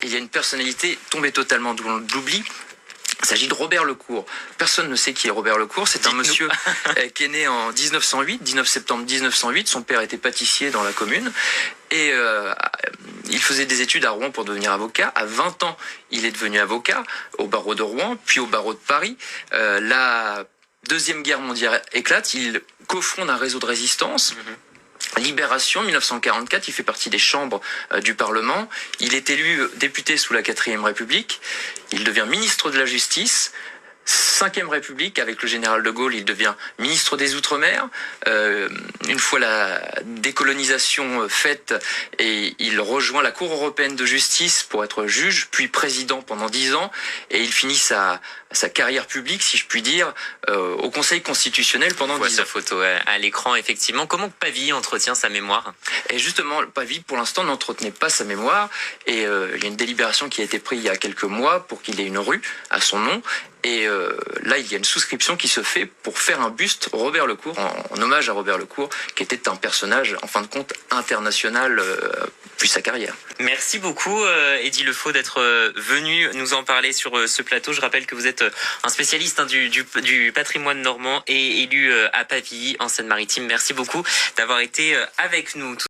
il y a une personnalité tombée totalement dans l'oubli. Il s'agit de Robert Lecourt. Personne ne sait qui est Robert Lecourt. C'est un monsieur qui est né en 1908, 19 septembre 1908. Son père était pâtissier dans la commune. Et il faisait des études à Rouen pour devenir avocat. À 20 ans, il est devenu avocat au barreau de Rouen, puis au barreau de Paris. La Deuxième Guerre mondiale éclate. Il cofonde un réseau de résistance. Libération, 1944, il fait partie des chambres du Parlement. Il est élu député sous la 4e République. Il devient ministre de la Justice. 5e République, avec le général de Gaulle, il devient ministre des Outre-mer. Une fois la décolonisation faite, et il rejoint la Cour européenne de justice pour être juge, puis président pendant 10 ans. Et il finit sa carrière publique, si je puis dire, au Conseil constitutionnel pendant 10 ans. On voit sa photo à l'écran, effectivement. Comment Pavie entretient sa mémoire? Et justement, Pavie, pour l'instant, n'entretenait pas sa mémoire. Et il y a une délibération qui a été prise il y a quelques mois pour qu'il ait une rue à son nom. Et là, il y a une souscription qui se fait pour faire un buste Robert Lecourt, en hommage à Robert Lecourt, qui était un personnage, en fin de compte, international depuis sa carrière. Merci beaucoup, Eddy Lefaux, d'être venu nous en parler sur ce plateau. Je rappelle que vous êtes un spécialiste du patrimoine normand et élu à Pavie, en Seine-Maritime. Merci beaucoup d'avoir été avec nous.